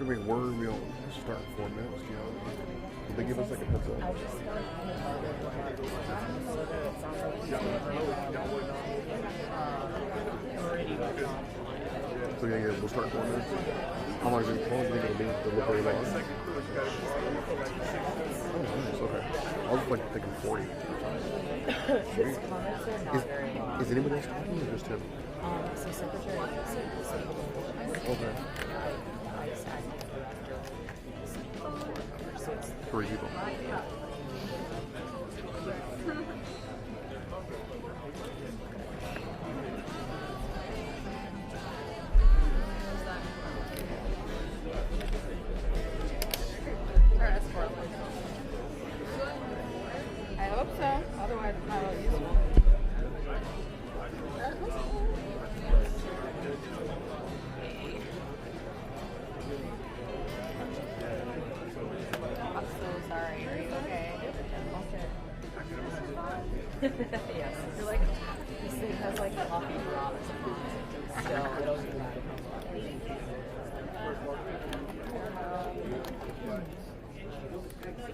wait, we'll start in 4 minutes. You know, did they give us like a heads up? I just so that it sounds like he's already So yeah, we'll start in 4 minutes. How long is it? How long do you think it'll be? Delivery long? Oh, nice. Okay. I was like thinking 40. His comments are not very long. Is anybody else talking or just him? So Secretary Okay. Three people. I hope so. Otherwise, it's not really useful. I'm so sorry. Are you okay? Yes. You're like, this thing has like coffee drops. So I don't do that.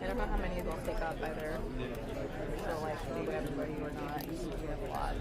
I don't know how many they'll take up either. So like maybe everybody or not. We have a lot.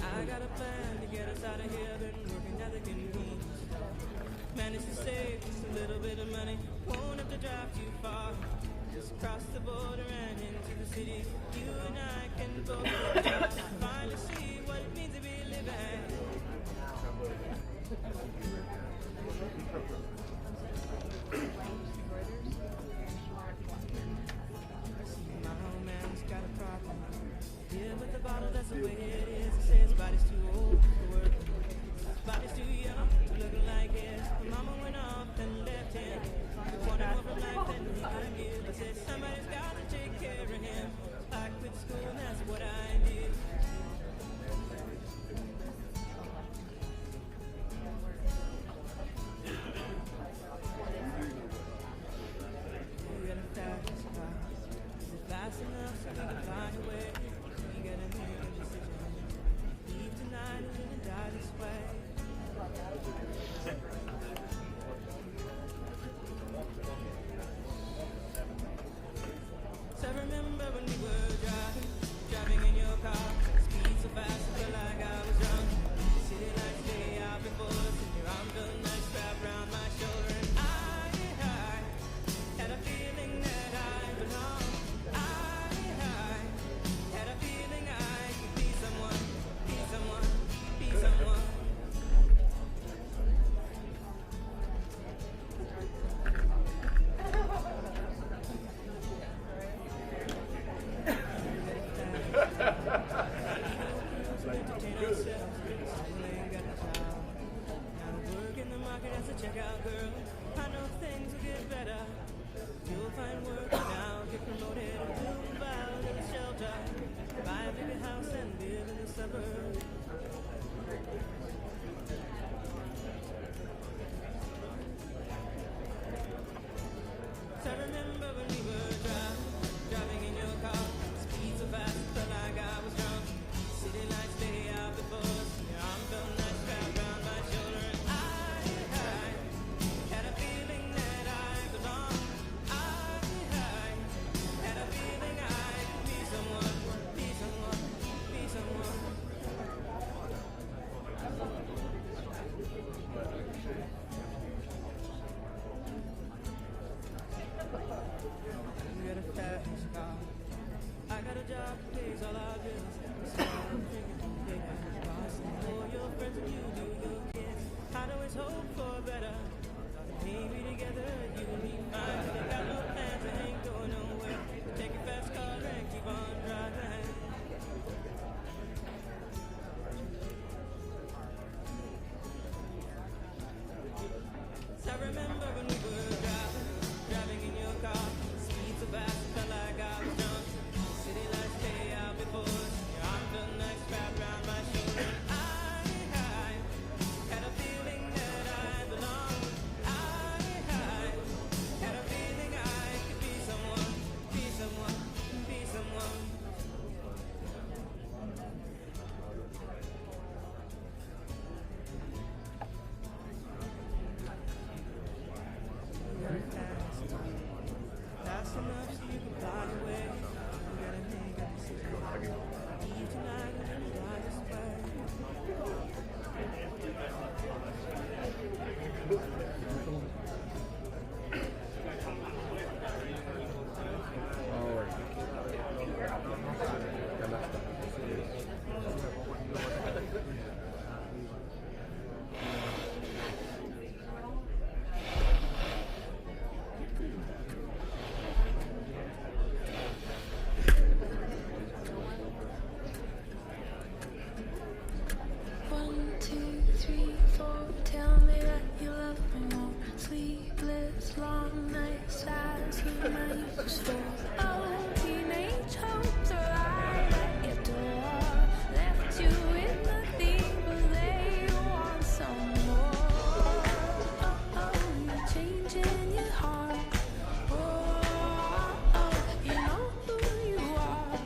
I got a plan to get us out of here, been working at the convenience. Managed to save just a little bit of money, won't have to drive too far. Just cross the border and into the city. You and I can both finally see what it means to be living. My old man's got a problem. Yeah, but the bottle, that's the way it is. He says his body's too old for work. His body's too young to look like his. Mama went off and left him. He wanted more from life than he could give. I said somebody's got to take care of him. I quit school and that's what I did. You gotta fast car. Is it fast enough so we can find a way? You gotta make a decision. Leave tonight or live and die this way. So I remember when we were driving in your car. Speed so fast, I felt like I was drunk. City lights lay out before us, and your arm felt nice wrapped around my shoulder. And I had a feeling that I belonged. I had a feeling I could be someone, be someone, be someone. Checkout girl, I know things will get better. You'll find work now, get promoted, move out of the shelter, buy a bigger house and live in the suburbs. So I remember when we were driving in your car, speed so fast, felt like I was drunk. City lights lay out before us, your arm felt nice wrapped around my shoulder. And I had a feeling that I belonged. I had a feeling I could be someone, be someone, be someone. sleepless long nights as we might store. Oh, teenage hopes arrive at your door. Left you with nothing, but they want some more. Oh, oh, you're changing your heart. Oh, oh, you know who you are.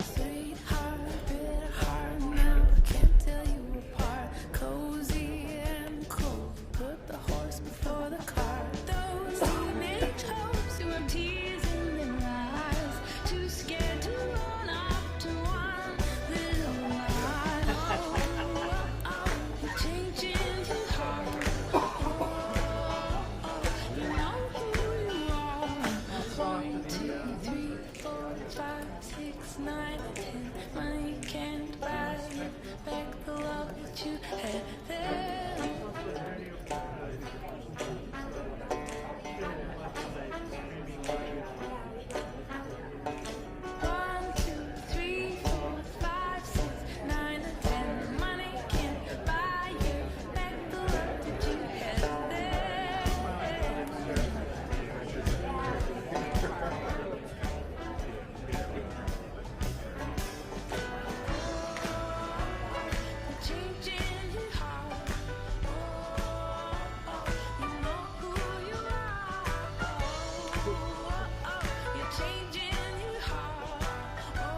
Sweetheart, bitter heart, now I can't tell you apart. Cozy and cold, put the horse before the cart. Those teenage hopes who have tears in their eyes, too scared to run up to one little lie. Oh, oh, oh, you're changing your heart. Oh, oh, you know who you are. 1, 2, 3, 4, 5, 6, 9, 10. Money can't buy you back the love that you had then. 1, 2, 3, 4, 5, 6, 9, 10. Money can't buy you back the love that you had then. Changing your heart. Oh, oh, you know who you are. Oh, oh, you're changing your heart. Oh,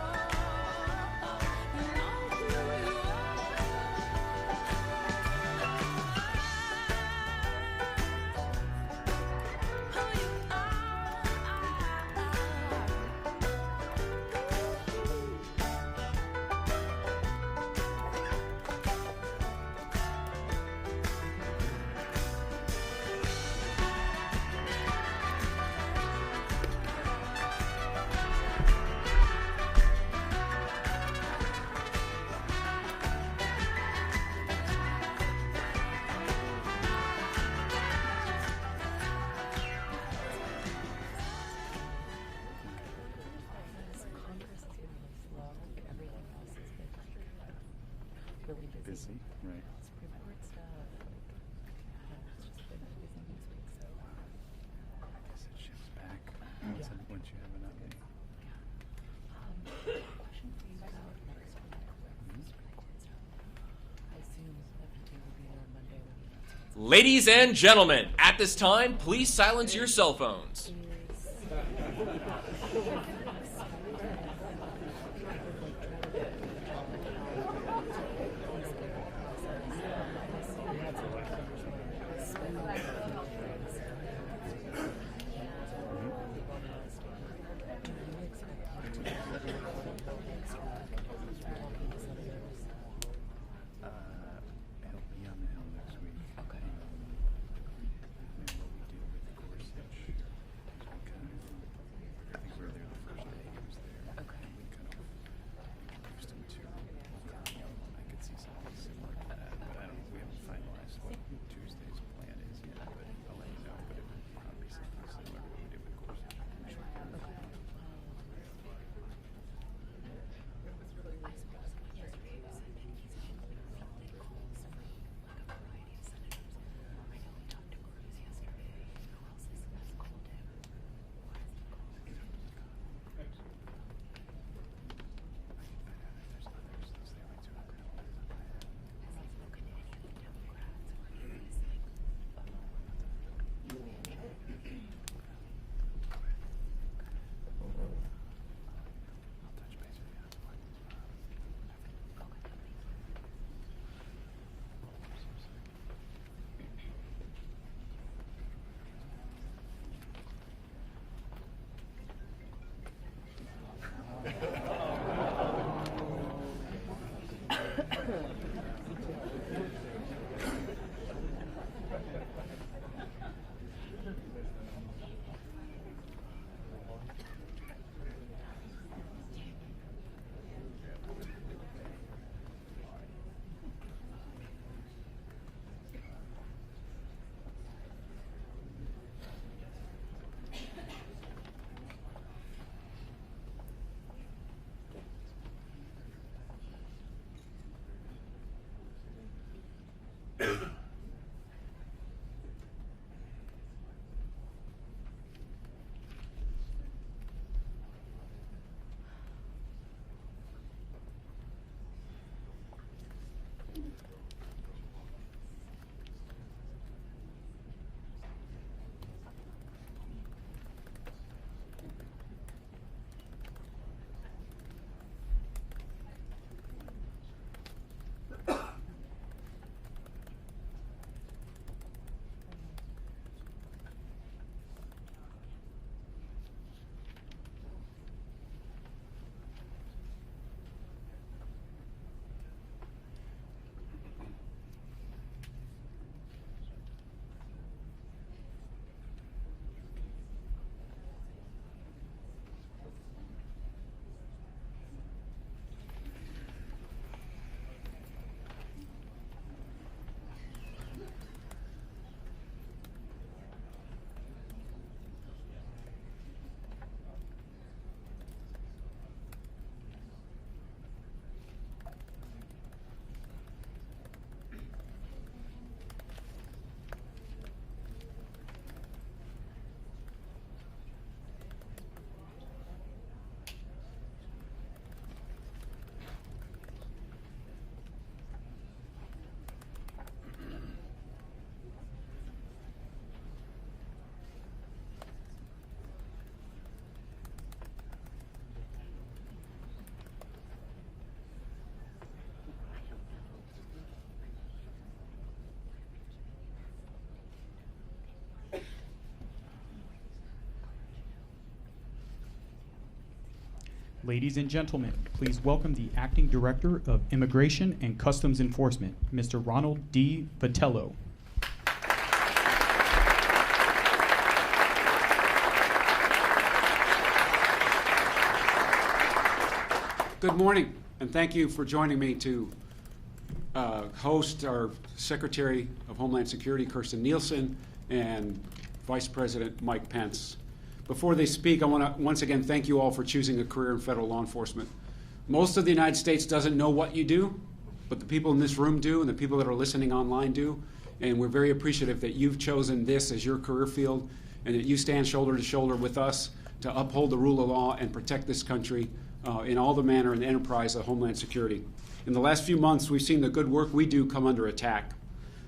oh, you know who you Congress is getting slow. Everything else has been really busy. Busy, right? Supreme Court stuff. It's just been everything this week. So I guess it shifts back once you have an update. question for you about next week. I assume everything will be there on Monday when you announce it. Ladies and gentlemen, at this time, please silence your cell phones. Help me on the Hill next week. Okay. And what we do with Gorsuch. Because I think we were there the first day he was there. Okay. And we kind of introduced him to, I could see something similar to that, but we haven't finalized what Tuesday's plan is yet, but I'll let you know, but it would probably be something similar to what we did with Gorsuch. Ladies and gentlemen, please welcome the Acting Director of Immigration and Customs Enforcement, Mr. Ronald D. Vitello. Good morning, and thank you for joining me to host our Secretary of Homeland Security, Kirstjen Nielsen, and Vice President Mike Pence. Before they speak, I want to once again thank you all for choosing a career in federal law enforcement. Most of the United States doesn't know what you do, but the people in this room do, and the people that are listening online do, and we're very appreciative that you've chosen this as your career field and that you stand shoulder to shoulder with us to uphold the rule of law and protect this country in all the manner and enterprise of Homeland Security. In the last few months, we've seen the good work we do come under attack.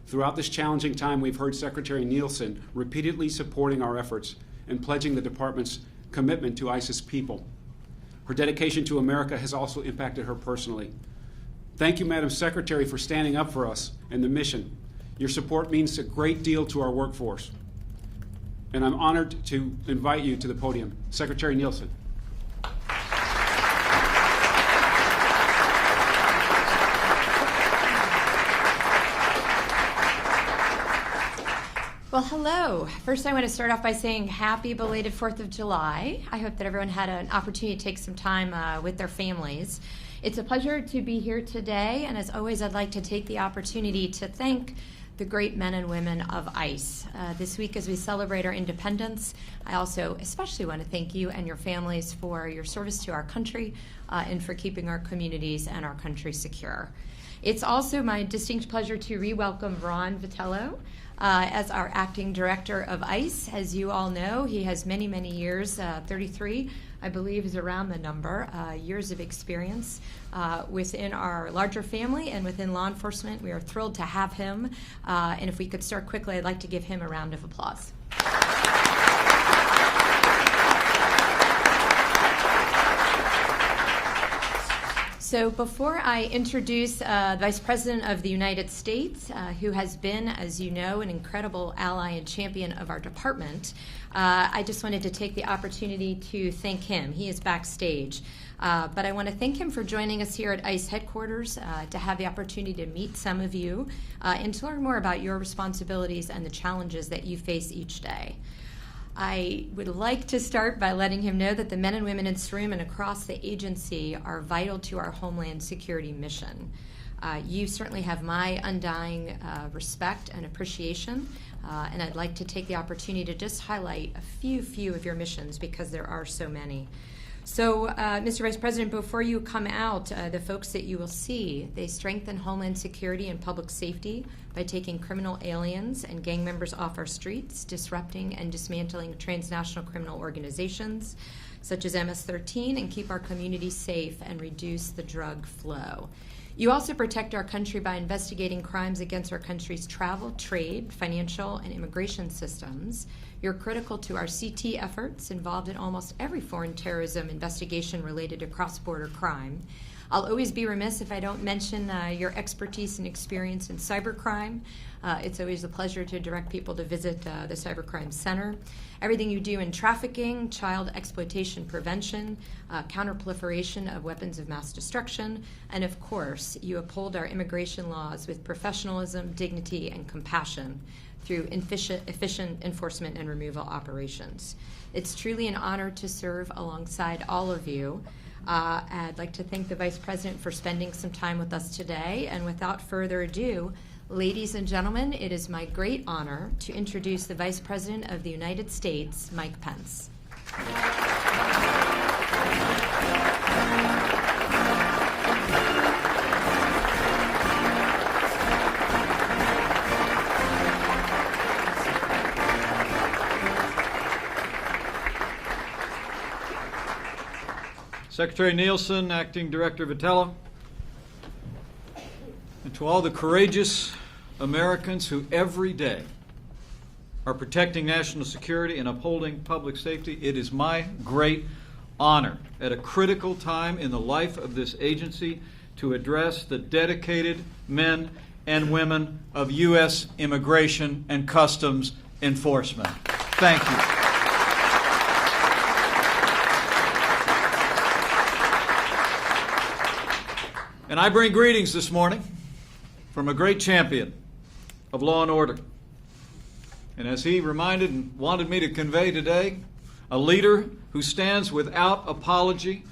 Throughout this challenging time, we've heard Secretary Nielsen repeatedly supporting our efforts and pledging the department's commitment to ISIS people. Her dedication to America has also impacted her personally. Thank you, Madam Secretary, for standing up for us and the mission. Your support means a great deal to our workforce. And I'm honored to invite you to the podium. Secretary Nielsen. Well, hello. First, I want to start off by saying happy belated 4th of July. I hope that everyone had an opportunity to take some time with their families. It's a pleasure to be here today, and as always, I'd like to take the opportunity to thank the great men and women of ICE. This week, as we celebrate our independence, I also especially want to thank you and your families for your service to our country and for keeping our communities and our country secure. It's also my distinct pleasure to re-welcome Ron Vitello as our acting director of ICE. As you all know, he has many, many years, 33, I believe is around the number, years of experience within our larger family and within law enforcement. We are thrilled to have him. And if we could start quickly, I'd like to give him a round of applause. So before I introduce Vice President of the United States, who has been, as you know, an incredible ally and champion of our department, I just wanted to take the opportunity to thank him. He is backstage. But I want to thank him for joining us here at ICE headquarters to have the opportunity to meet some of you and to learn more about your responsibilities and the challenges that you face each day. I would like to start by letting him know that the men and women in this room and across the agency are vital to our Homeland Security mission. You certainly have my undying respect and appreciation, and I'd like to take the opportunity to just highlight a few of your missions because there are so many. So, Mr. Vice President, before you come out, the folks that you will see, they strengthen Homeland Security and public safety by taking criminal aliens and gang members off our streets, disrupting and dismantling transnational criminal organizations such as MS-13, and keep our communities safe and reduce the drug flow. You also protect our country by investigating crimes against our country's travel, trade, financial, and immigration systems. You're critical to our CT efforts, involved in almost every foreign terrorism investigation related to cross-border crime. I'll always be remiss if I don't mention your expertise and experience in cybercrime. It's always a pleasure to direct people to visit the Cybercrime Center. Everything you do in trafficking, child exploitation prevention, counterproliferation of weapons of mass destruction, and of course, you uphold our immigration laws with professionalism, dignity, and compassion through efficient enforcement and removal operations. It's truly an honor to serve alongside all of you. I'd like to thank the Vice President for spending some time with us today, and without further ado, ladies and gentlemen, it is my great honor to introduce the Vice President of the United States, Mike Pence. Secretary Nielsen, Acting Director Vitello, and to all the courageous Americans who every day are protecting national security and upholding public safety, it is my great honor at a critical time in the life of this agency to address the dedicated men and women of U.S. Immigration and Customs Enforcement. Thank you. And I bring greetings this morning from a great champion of law and order. And as he reminded and wanted me to convey today, a leader who stands without apology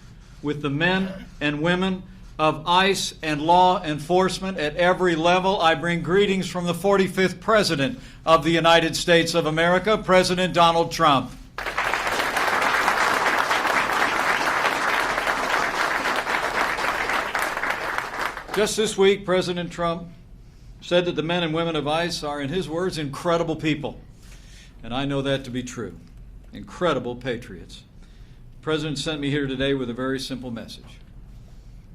with the men and women of ICE and law enforcement at every level. I bring greetings from the 45th President of the United States of America, President Donald Trump. Just this week, President Trump said that the men and women of ICE are, in his words, incredible people. And I know that to be true. Incredible patriots. The President sent me here today with a very simple message.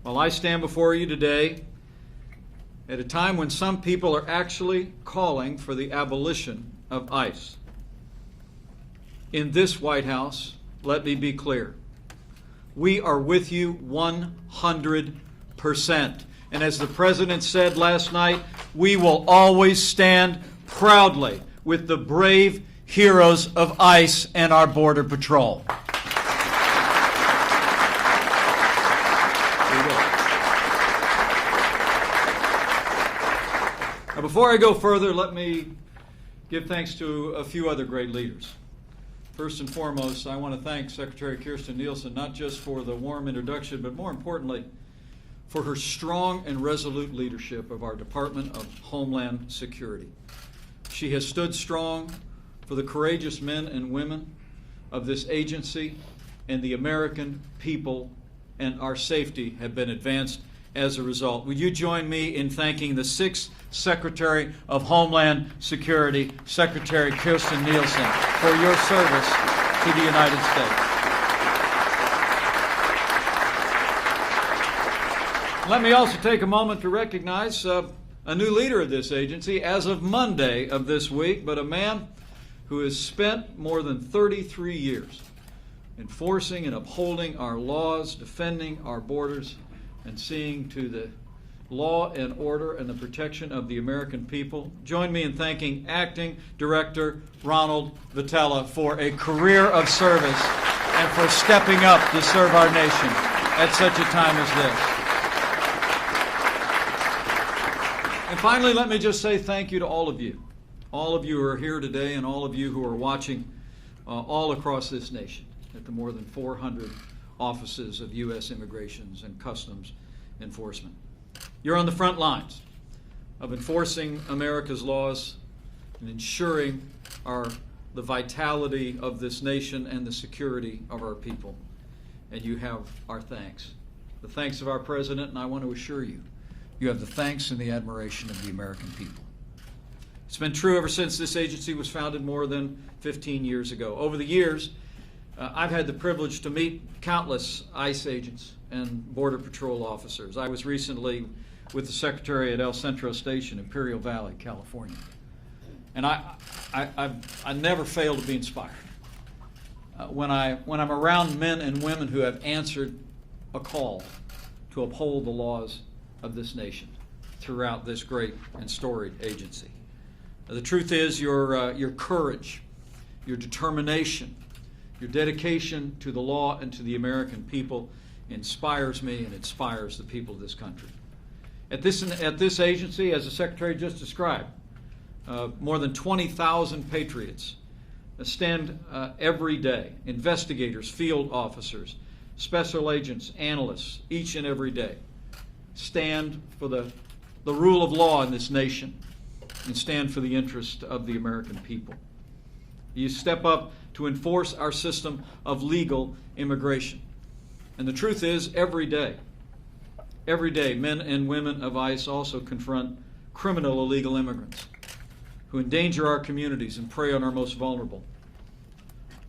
While I stand before you today at a time when some people are actually calling for the abolition of ICE, in this White House, let me be clear, we are with you 100%. And as the President said last night, we will always stand proudly with the brave heroes of ICE and our Border Patrol. Now, before I go further, let me give thanks to a few other great leaders. First and foremost, I want to thank Secretary Kirstjen Nielsen not just for the warm introduction, but more importantly, for her strong and resolute leadership of our Department of Homeland Security. She has stood strong for the courageous men and women of this agency, and the American people and our safety have been advanced as a result. Would you join me in thanking the 6th Secretary of Homeland Security, Secretary Kirstjen Nielsen, for your service to the United States. Let me also take a moment to recognize a new leader of this agency as of Monday of this week, but a man who has spent more than 33 years enforcing and upholding our laws, defending our borders, and seeing to the law and order and the protection of the American people. Join me in thanking Acting Director Ronald Vitella for a career of service and for stepping up to serve our nation at such a time as this. And finally, let me just say thank you to all of you who are here today and all of you who are watching all across this nation at the more than 400 offices of U.S. Immigrations and Customs Enforcement. You're on the front lines of enforcing America's laws and ensuring the vitality of this nation and the security of our people. And you have our thanks. The thanks of our President, and I want to assure you, you have the thanks and the admiration of the American people. It's been true ever since this agency was founded more than 15 years ago. Over the years, I've had the privilege to meet countless ICE agents and Border Patrol officers. I was recently with the Secretary at El Centro Station, Imperial Valley, California. And I never fail to be inspired. When I'm around men and women who have answered a call to uphold the laws of this nation throughout this great and storied agency. The truth is your courage, your determination, your dedication to the law and to the American people inspires me and inspires the people of this country. At this agency, as the Secretary just described, more than 20,000 patriots stand every day, investigators, field officers, special agents, analysts, each and every day, stand for the rule of law in this nation and stand for the interest of the American people. You step up to enforce our system of legal immigration. And the truth is, every day, men and women of ICE also confront criminal illegal immigrants who endanger our communities and prey on our most vulnerable.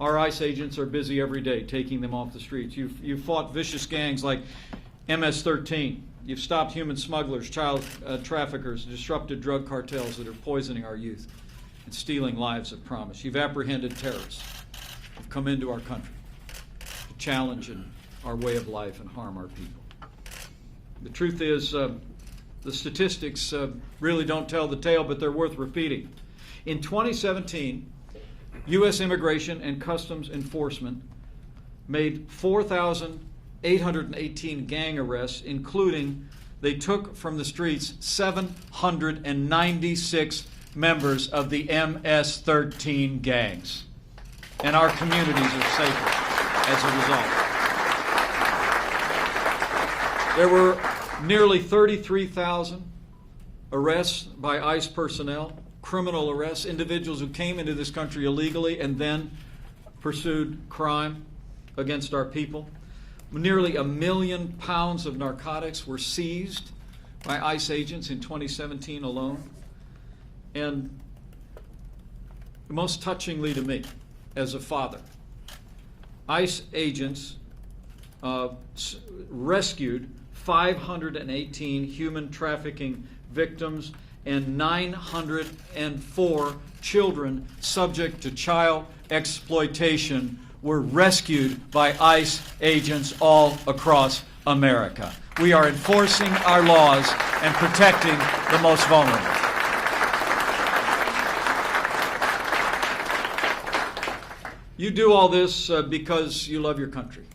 Our ICE agents are busy every day taking them off the streets. You've fought vicious gangs like MS-13. You've stopped human smugglers, child traffickers, disrupted drug cartels that are poisoning our youth and stealing lives of promise. You've apprehended terrorists who've come into our country to challenge our way of life and harm our people. The truth is, the statistics really don't tell the tale, but they're worth repeating. In 2017, U.S. Immigration and Customs Enforcement made 4,818 gang arrests, including they took from the streets 796 members of the MS-13 gangs. And our communities are safer as a result. There were nearly 33,000 arrests by ICE personnel, criminal arrests, individuals who came into this country illegally and then pursued crime against our people. Nearly 1 million pounds of narcotics were seized by ICE agents in 2017 alone. And most touchingly to me, as a father, ICE agents rescued 518 human trafficking victims and 904 children subject to child exploitation were rescued by ICE agents all across America. We are enforcing our laws and protecting the most vulnerable. You do all this because you love your country.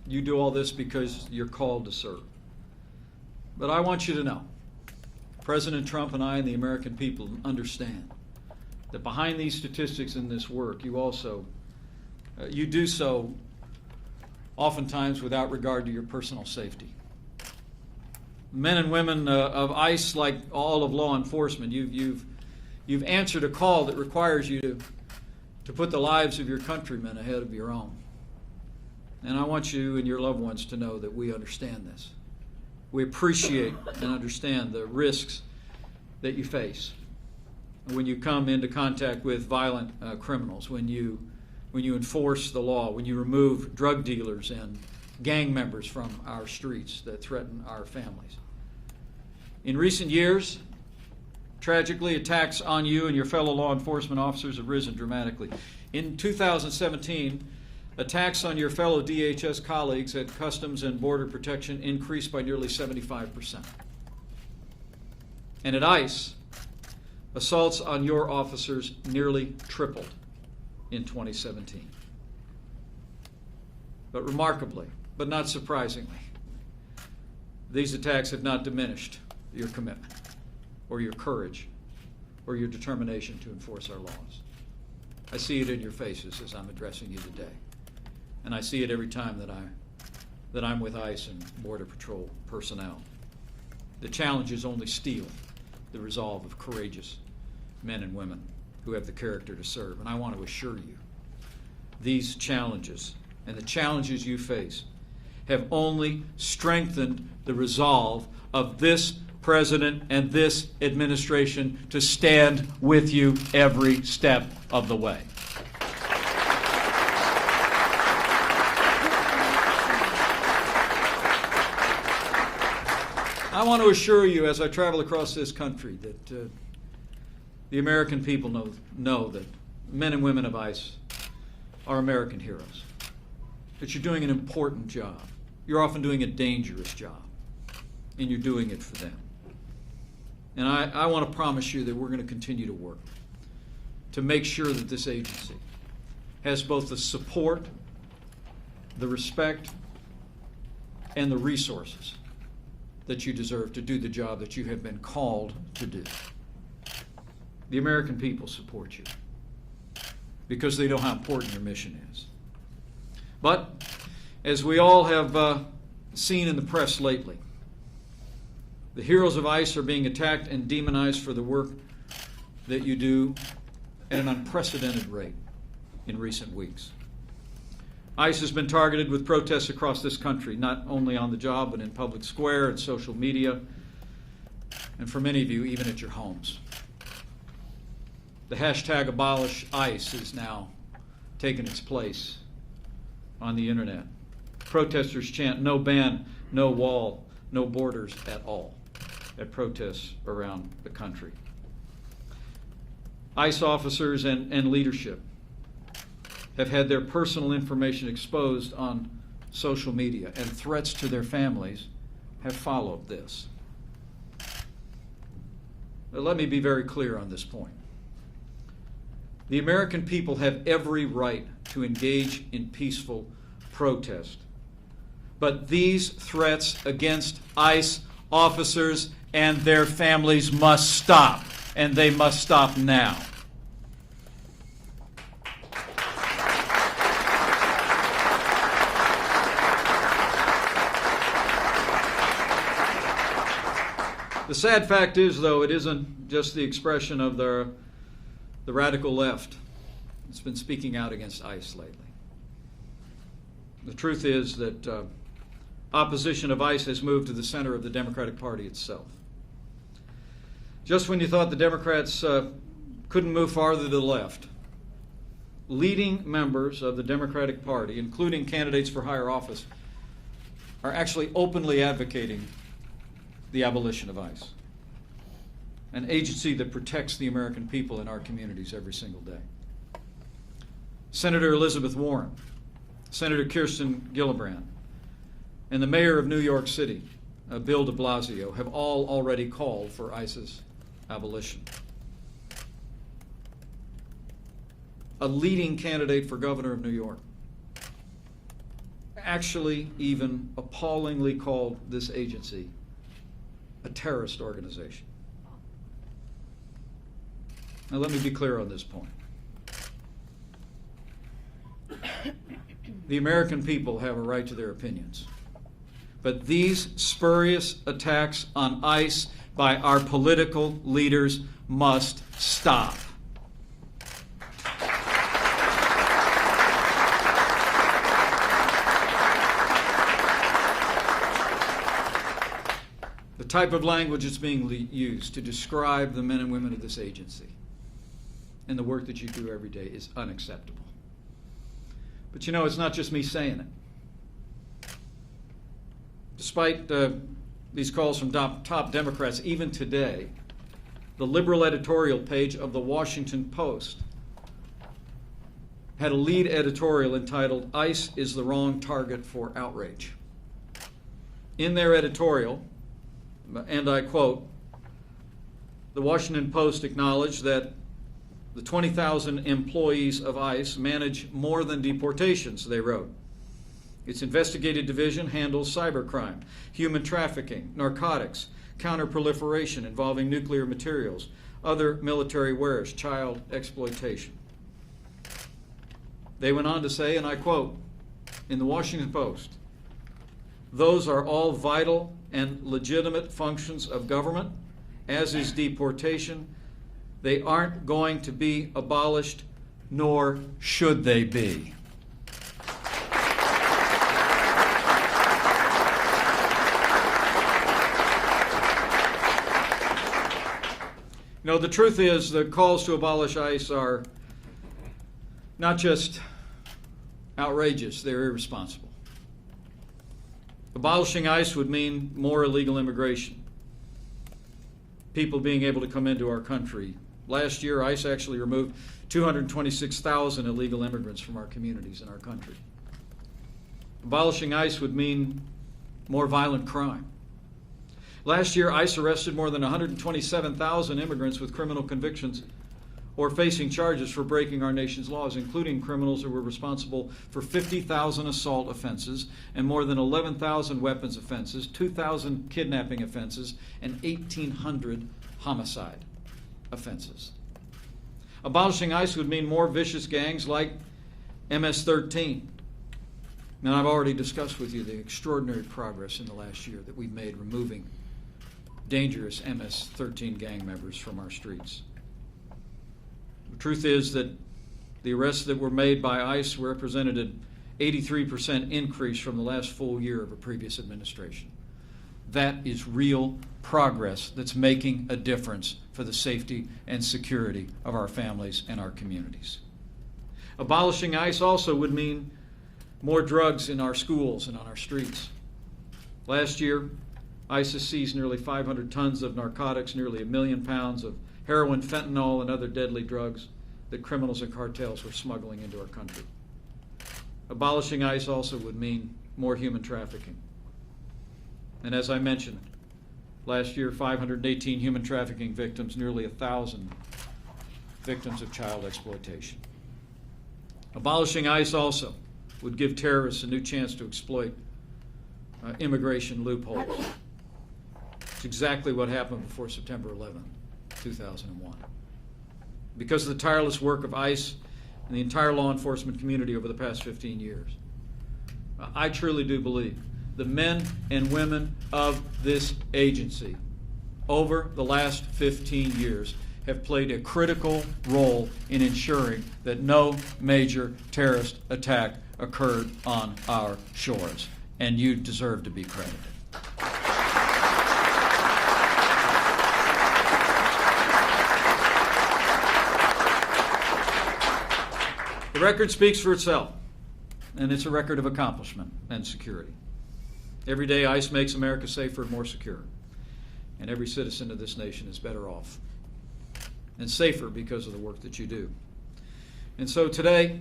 You do all this because you're called to serve. But I want you to know, President Trump and I and the American people understand that behind these statistics and this work, you also, you do so oftentimes without regard to your personal safety. Men and women of ICE, like all of law enforcement, you've answered a call that requires you to put the lives of your countrymen ahead of your own. And I want you and your loved ones to know that we understand this. We appreciate and understand the risks that you face when you come into contact with violent criminals, when you enforce the law, when you remove drug dealers and gang members from our streets that threaten our families. In recent years, tragically, attacks on you and your fellow law enforcement officers have risen dramatically. In 2017, attacks on your fellow DHS colleagues at Customs and Border Protection increased by nearly 75%. And at ICE, assaults on your officers nearly tripled in 2017. But remarkably, but not surprisingly, these attacks have not diminished your commitment or your courage or your determination to enforce our laws. I see it in your faces as I'm addressing you today. And I see it every time that I'm with ICE and Border Patrol personnel. The challenges only steel the resolve of courageous men and women who have the character to serve. And I want to assure you, these challenges and the challenges you face have only strengthened the resolve of this President and this administration to stand with you every step of the way. I want to assure you as I travel across this country that the American people know that men and women of ICE are American heroes, that you're doing an important job. You're often doing a dangerous job, and you're doing it for them. And I want to promise you that we're going to continue to work to make sure that this agency has both the support, the respect, and the resources that you deserve to do the job that you have been called to do. The American people support you because they know how important your mission is. But as we all have seen in the press lately, the heroes of ICE are being attacked and demonized for the work that you do at an unprecedented rate in recent weeks. ICE has been targeted with protests across this country, not only on the job, but in public square and social media, and for many of you, even at your homes. The hashtag Abolish ICE is now taken its place on the internet. Protesters chant no ban, no wall, no borders at all at protests around the country. ICE officers and leadership have had their personal information exposed on social media, and threats to their families have followed this. But let me be very clear on this point. The American people have every right to engage in peaceful protest, but these threats against ICE officers and their families must stop, and they must stop now. The sad fact is, though, it isn't just the expression of the radical left that's been speaking out against ICE lately. The truth is that opposition of ICE has moved to the center of the Democratic Party itself. Just when you thought the Democrats couldn't move farther to the left, leading members of the Democratic Party, including candidates for higher office, are actually openly advocating the abolition of ICE, an agency that protects the American people in our communities every single day. Senator Elizabeth Warren, Senator Kirsten Gillibrand, and the mayor of New York City, Bill de Blasio, have all already called for ICE's abolition. A leading candidate for governor of New York actually even appallingly called this agency a terrorist organization. Now let me be clear on this point. The American people have a right to their opinions. But these spurious attacks on ICE by our political leaders must stop. The type of language that's being used to describe the men and women of this agency and the work that you do every day is unacceptable. But you know, it's not just me saying it. Despite these calls from top Democrats, even today, the liberal editorial page of the Washington Post had a lead editorial entitled, "ICE is the wrong target for outrage." In their editorial, and I quote, the Washington Post acknowledged that the 20,000 employees of ICE manage more than deportations, they wrote. Its investigative division handles cybercrime, human trafficking, narcotics, counterproliferation involving nuclear materials, other military wares, child exploitation. They went on to say, and I quote, in the Washington Post, "Those are all vital and legitimate functions of government, as is deportation. They aren't going to be abolished, nor should they be." You know, the truth is the calls to abolish ICE are not just outrageous, they're irresponsible. Abolishing ICE would mean more illegal immigration, people being able to come into our country. Last year, ICE actually removed 226,000 illegal immigrants from our communities in our country. Abolishing ICE would mean more violent crime. Last year, ICE arrested more than 127,000 immigrants with criminal convictions or facing charges for breaking our nation's laws, including criminals who were responsible for 50,000 assault offenses and more than 11,000 weapons offenses, 2,000 kidnapping offenses, and 1,800 homicide offenses. Abolishing ICE would mean more vicious gangs like MS-13. And I've already discussed with you the extraordinary progress in the last year that we've made removing dangerous MS-13 gang members from our streets. The truth is that the arrests that were made by ICE represented an 83% increase from the last full year of a previous administration. That is real progress that's making a difference for the safety and security of our families and our communities. Abolishing ICE also would mean more drugs in our schools and on our streets. Last year, ICE seized nearly 500 tons of narcotics, nearly 1 million pounds of heroin, fentanyl, and other deadly drugs that criminals and cartels were smuggling into our country. Abolishing ICE also would mean more human trafficking. And as I mentioned, last year, 518 human trafficking victims, nearly 1,000 victims of child exploitation. Abolishing ICE also would give terrorists a new chance to exploit immigration loopholes. It's exactly what happened before September 11, 2001. Because of the tireless work of ICE and the entire law enforcement community over the past 15 years, I truly do believe the men and women of this agency over the last 15 years have played a critical role in ensuring that no major terrorist attack occurred on our shores, and you deserve to be credited. The record speaks for itself, and it's a record of accomplishment and security. Every day, ICE makes America safer and more secure, and every citizen of this nation is better off and safer because of the work that you do. And so today,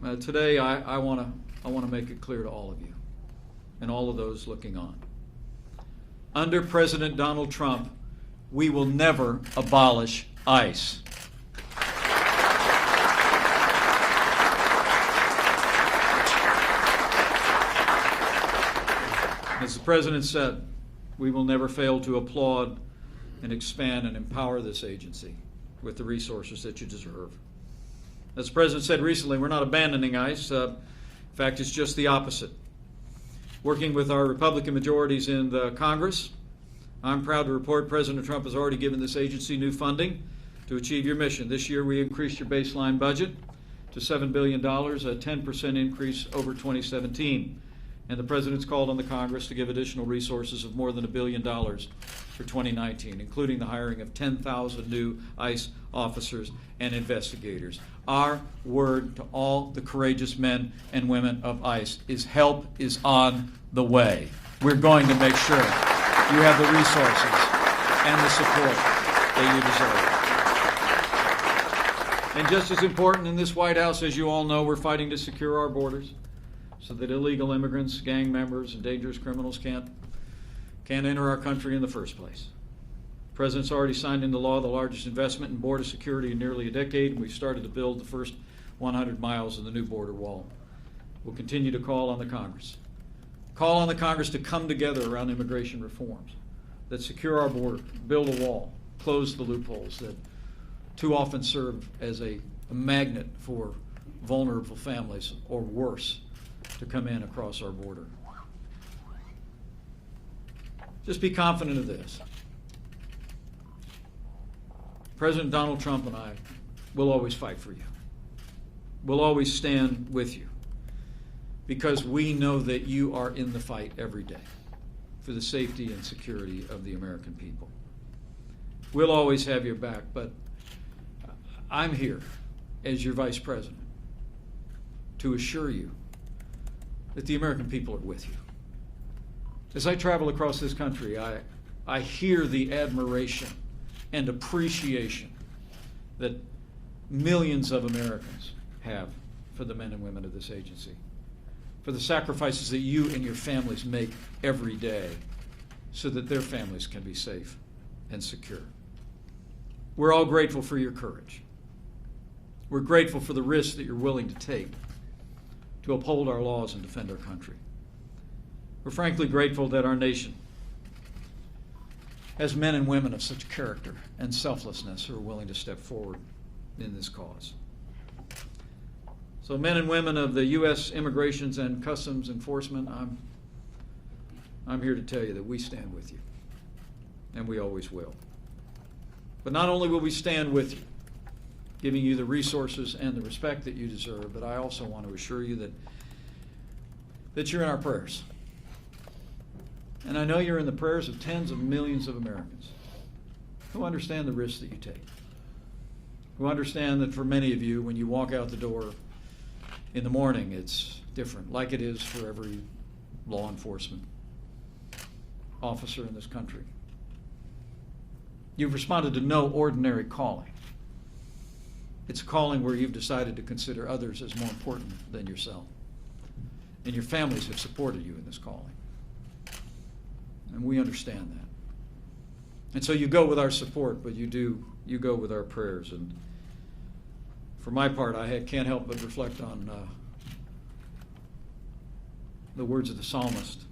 I want to make it clear to all of you and all of those looking on. Under President Donald Trump, we will never abolish ICE. As the President said, we will never fail to applaud and expand and empower this agency with the resources that you deserve. As the President said recently, we're not abandoning ICE. In fact, it's just the opposite. Working with our Republican majorities in the Congress, I'm proud to report President Trump has already given this agency new funding to achieve your mission. This year, we increased your baseline budget to $7 billion, a 10% increase over 2017. And the President's called on the Congress to give additional resources of more than $1 billion for 2019, including the hiring of 10,000 new ICE officers and investigators. Our word to all the courageous men and women of ICE is help is on the way. We're going to make sure you have the resources and the support that you deserve. And just as important in this White House, as you all know, we're fighting to secure our borders, so that illegal immigrants, gang members, and dangerous criminals can't enter our country in the first place. The President's already signed into law the largest investment in border security in nearly a decade, and we've started to build the first 100 miles of the new border wall. We'll continue to call on the Congress. Call on the Congress to come together around immigration reforms that secure our border, build a wall, close the loopholes that too often serve as a magnet for vulnerable families, or worse, to come in across our border. Just be confident of this. President Donald Trump and I will always fight for you. We'll always stand with you, because we know that you are in the fight every day for the safety and security of the American people. We'll always have your back, but I'm here as your Vice President to assure you that the American people are with you. As I travel across this country, I hear the admiration and appreciation that millions of Americans have for the men and women of this agency, for the sacrifices that you and your families make every day so that their families can be safe and secure. We're all grateful for your courage. We're grateful for the risks that you're willing to take to uphold our laws and defend our country. We're frankly grateful that our nation has men and women of such character and selflessness who are willing to step forward in this cause. So, men and women of the U.S. Immigration and Customs Enforcement, I'm here to tell you that we stand with you, and we always will. But not only will we stand with you, giving you the resources and the respect that you deserve, but I also want to assure you that you're in our prayers. And I know you're in the prayers of tens of millions of Americans who understand the risks that you take, who understand that for many of you, when you walk out the door in the morning, it's different, like it is for every law enforcement officer in this country. You've responded to no ordinary calling. It's a calling where you've decided to consider others as more important than yourself. And your families have supported you in this calling. And we understand that. And so you go with our support, but you go with our prayers. And for my part, I can't help but reflect on the words of the psalmist.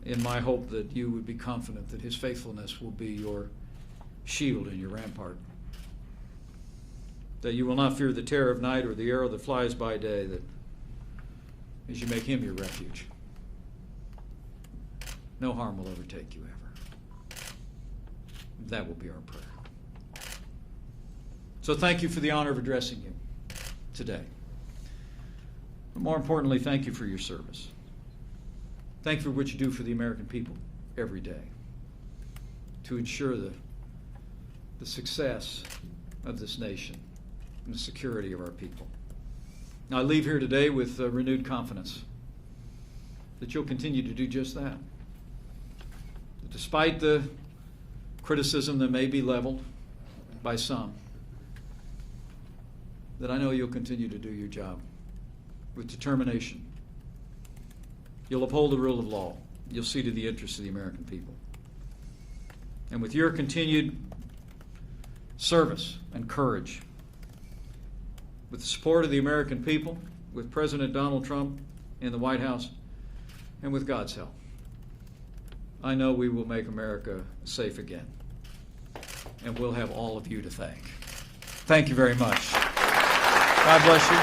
in my hope that you would be confident that his faithfulness will be your shield and your rampart. That you will not fear the terror of night or the arrow that flies by day, that as you make him your refuge, no harm will overtake you ever. That will be our prayer. So thank you for the honor of addressing you today. But more importantly, thank you for your service. Thank you for what you do for the American people every day to ensure the success of this nation and the security of our people. Now, I leave here today with renewed confidence that you'll continue to do just that. That despite the criticism that may be leveled by some, that I know you'll continue to do your job with determination. You'll uphold the rule of law. You'll see to the interests of the American people. And with your continued service and courage, with the support of the American people, with President Donald Trump in the White House, and with God's help, I know we will make America safe again. And we'll have all of you to thank. Thank you very much. God bless you.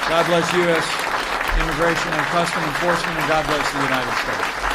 God bless U.S. Immigration and Custom Enforcement, and God bless the United States.